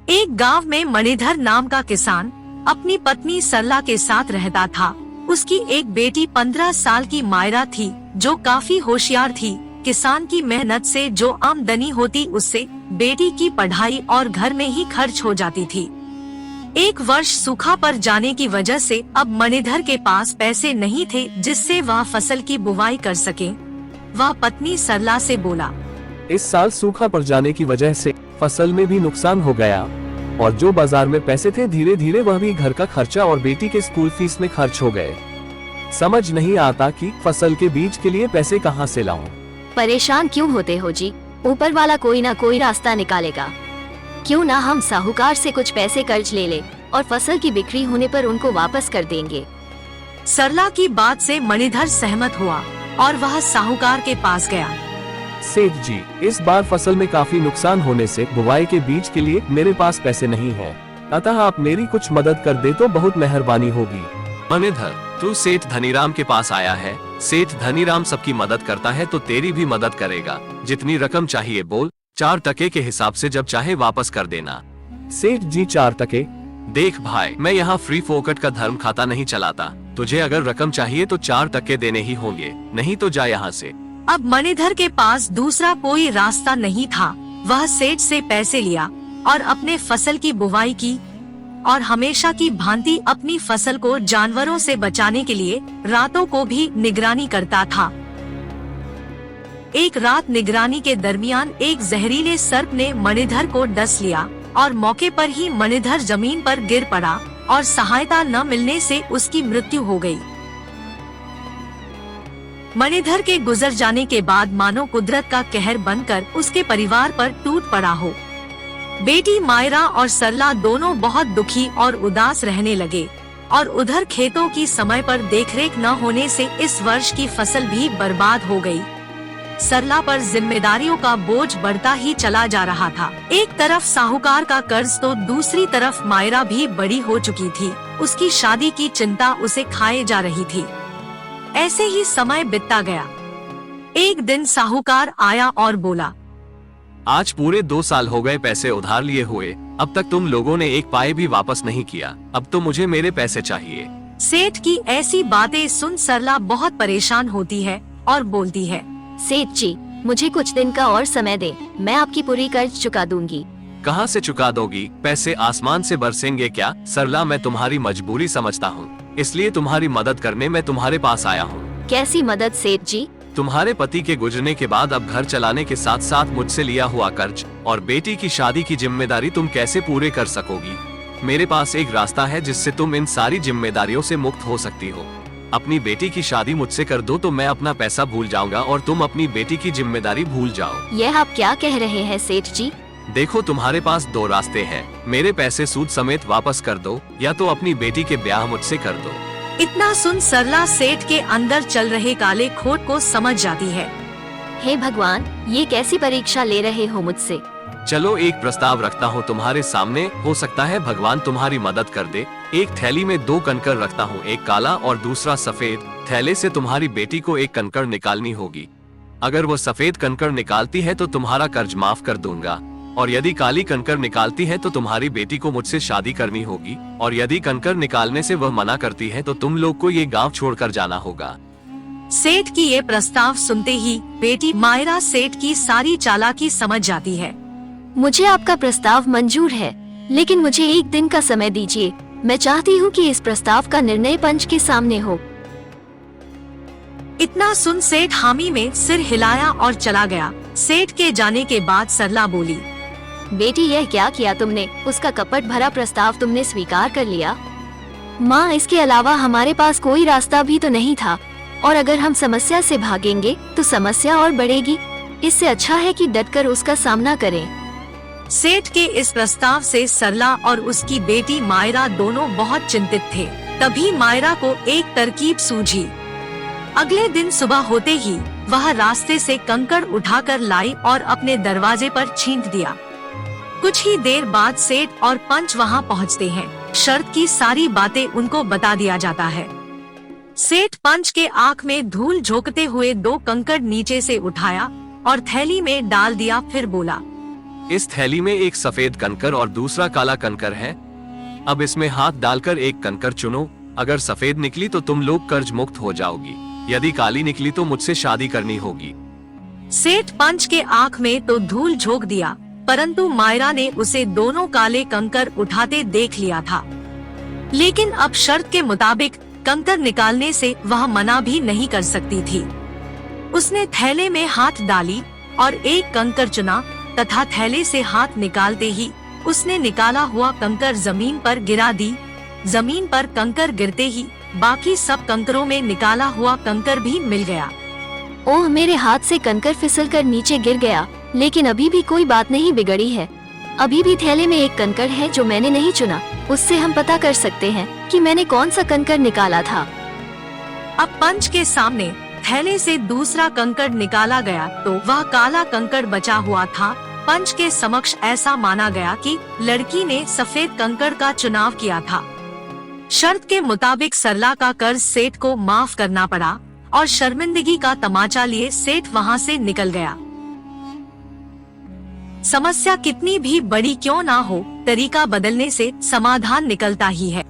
एक गांव में मणिधर नाम का किसान अपनी पत्नी सरला के साथ रहता था। उसकी एक बेटी 15 साल की मायरा थी जो काफी होशियार थी। किसान की मेहनत से जो आमदनी होती उससे बेटी की पढ़ाई और घर में ही खर्च हो जाती थी। एक वर्ष सूखा पड़ जाने की वजह से अब मणिधर के पास पैसे नहीं थे जिससे वह फसल की बुवाई कर सके। वह पत्नी सरला से बोला, इस साल सूखा पड़ जाने की वजह से फसल में भी नुकसान हो गया और जो बाजार में पैसे थे धीरे धीरे वह भी घर का खर्चा और बेटी के स्कूल फीस में खर्च हो गए। समझ नहीं आता कि फसल के बीज के लिए पैसे कहां से लाऊं। परेशान क्यों होते हो जी, ऊपर वाला कोई ना कोई रास्ता निकालेगा। क्यों ना हम साहूकार से कुछ पैसे कर्ज ले ले और फसल की बिक्री होने पर उनको वापस कर देंगे। सरला की बात से मणिधर सहमत हुआ और वह साहूकार के पास गया। सेठ जी, इस बार फसल में काफी नुकसान होने से बुवाई के बीज के लिए मेरे पास पैसे नहीं हैं। अतः आप मेरी कुछ मदद कर दे तो बहुत मेहरबानी होगी। मणिधर, तू सेठ धनीराम के पास आया है। सेठ धनीराम सबकी मदद करता है तो तेरी भी मदद करेगा। जितनी रकम चाहिए बोल, 4 टके के हिसाब से जब चाहे वापस कर देना। सेठ जी 4 टके? देख भाई, मैं यहाँ फ्री फोकट का धर्म खाता नहीं चलाता। तुझे अगर रकम चाहिए तो 4 टके देने ही होंगे, नहीं तो जा यहाँ से। अब मणिधर के पास दूसरा कोई रास्ता नहीं था। वह सेठ से पैसे लिया और अपने फसल की बुवाई की और हमेशा की भांति अपनी फसल को जानवरों से बचाने के लिए रातों को भी निगरानी करता था। एक रात निगरानी के दरमियान एक जहरीले सर्प ने मणिधर को डस लिया और मौके पर ही मणिधर जमीन पर गिर पड़ा और सहायता न मिलने से उसकी मृत्यु हो गई। मणिधर के गुजर जाने के बाद मानो कुदरत का कहर बनकर उसके परिवार पर टूट पड़ा हो। बेटी मायरा और सरला दोनों बहुत दुखी और उदास रहने लगे और उधर खेतों की समय पर देखरेख न होने से इस वर्ष की फसल भी बर्बाद हो गई। सरला पर जिम्मेदारियों का बोझ बढ़ता ही चला जा रहा था। एक तरफ साहूकार का कर्ज तो दूसरी तरफ मायरा भी बड़ी हो चुकी थी। उसकी शादी की चिंता उसे खाए जा रही थी। ऐसे ही समय बीतता गया। एक दिन साहूकार आया और बोला, आज पूरे 2 साल हो गए पैसे उधार लिए हुए, अब तक तुम लोगों ने एक पाए भी वापस नहीं किया। अब तो मुझे मेरे पैसे चाहिए। सेठ की ऐसी बातें सुन सरला बहुत परेशान होती है और बोलती है, सेठ जी, मुझे कुछ दिन का और समय दे, मैं आपकी पूरी कर्ज चुका दूंगी। कहाँ से चुका दोगी? पैसे आसमान से बरसेंगे क्या? सरला, मैं तुम्हारी मजबूरी समझता हूँ, इसलिए तुम्हारी मदद करने मैं तुम्हारे पास आया हूँ। कैसी मदद सेठ जी? तुम्हारे पति के गुजरने के बाद अब घर चलाने के साथ साथ मुझसे लिया हुआ कर्ज और बेटी की शादी की जिम्मेदारी तुम कैसे पूरे कर सकोगी? मेरे पास एक रास्ता है जिससे तुम इन सारी जिम्मेदारियों से मुक्त हो सकती हो। अपनी बेटी की शादी मुझसे कर दो तो मैं अपना पैसा भूल जाऊंगा और तुम अपनी बेटी की जिम्मेदारी भूल जाओ। यह आप क्या कह रहे हैं सेठ जी? देखो, तुम्हारे पास 2 रास्ते हैं। मेरे पैसे सूद समेत वापस कर दो या तो अपनी बेटी के ब्याह मुझसे कर दो। इतना सुन सरला सेठ के अंदर चल रहे काले खोट को समझ जाती है। हे भगवान, ये कैसी परीक्षा ले रहे हो मुझसे? चलो एक प्रस्ताव रखता हूँ तुम्हारे सामने, हो सकता है भगवान तुम्हारी मदद कर दे। एक थैली में 2 कंकड़ रखता हूँ, एक काला और दूसरा सफेद। थैले से तुम्हारी बेटी को एक कंकड़ निकालनी होगी। अगर वो सफेद कंकड़ निकालती है तो तुम्हारा कर्ज माफ कर दूंगा, और यदि काली कंकड़ निकालती है तो तुम्हारी बेटी को मुझसे शादी करनी होगी, और यदि कंकड़ निकालने से वह मना करती है तो तुम लोग को ये गांव छोड़कर जाना होगा। सेठ की ये प्रस्ताव सुनते ही बेटी मायरा सेठ की सारी चालाकी समझ जाती है। मुझे आपका प्रस्ताव मंजूर है, लेकिन मुझे एक दिन का समय दीजिए। मैं चाहती हूँ कि इस प्रस्ताव का निर्णय पंच के सामने हो। इतना सुन सेठ हामी में सिर हिलाया और चला गया। सेठ के जाने के बाद सरला बोली, बेटी, यह क्या किया तुमने? उसका कपट भरा प्रस्ताव तुमने स्वीकार कर लिया। माँ, इसके अलावा हमारे पास कोई रास्ता भी तो नहीं था, और अगर हम समस्या से भागेंगे तो समस्या और बढ़ेगी। इससे अच्छा है कि डटकर उसका सामना करें। सेठ के इस प्रस्ताव से सरला और उसकी बेटी मायरा दोनों बहुत चिंतित थे। तभी मायरा को एक तरकीब सूझी। अगले दिन सुबह होते ही वह रास्ते से कंकड़ उठाकर लाई और अपने दरवाजे पर छींट दिया। कुछ ही देर बाद सेठ और पंच वहां पहुंचते हैं। शर्त की सारी बातें उनको बता दिया जाता है। सेठ पंच के आंख में धूल झोंकते हुए 2 कंकड़ नीचे से उठाया और थैली में डाल दिया। फिर बोला, इस थैली में एक सफेद कंकर और दूसरा काला कंकर है। अब इसमें हाथ डालकर एक कंकर चुनो। अगर सफेद निकली तो तुम लोग कर्ज मुक्त हो जाओगी, यदि काली निकली तो मुझसे शादी करनी होगी। सेठ पंच के आंख में तो धूल झोंक दिया, परंतु मायरा ने उसे दोनों काले कंकर उठाते देख लिया था। लेकिन अब शर्त के मुताबिक कंकर निकालने से वह मना भी नहीं कर सकती थी। उसने थैले में हाथ डाली और एक कंकर चुना तथा थैले से हाथ निकालते ही उसने निकाला हुआ कंकर जमीन पर गिरा दी। जमीन पर कंकर गिरते ही बाकी सब कंकरों में निकाला हुआ कंकर भी मिल गया। ओह, मेरे हाथ से कंकर फिसलकर नीचे गिर गया, लेकिन अभी भी कोई बात नहीं बिगड़ी है। अभी भी थैले में एक कंकर है जो मैंने नहीं चुना। उससे हम पता कर सकते हैं कि मैंने कौन सा कंकर निकाला था। अब पंच के सामने थैले से दूसरा कंकर निकाला गया तो वह काला कंकर बचा हुआ था। पंच के समक्ष ऐसा माना गया कि लड़की ने सफेद कंकर का चुनाव किया था। शर्त के मुताबिक सरला का कर्ज सेठ को माफ करना पड़ा और शर्मिंदगी का तमाचा लिए सेठ वहां से निकल गया। समस्या कितनी भी बड़ी क्यों ना हो, तरीका बदलने से समाधान निकलता ही है।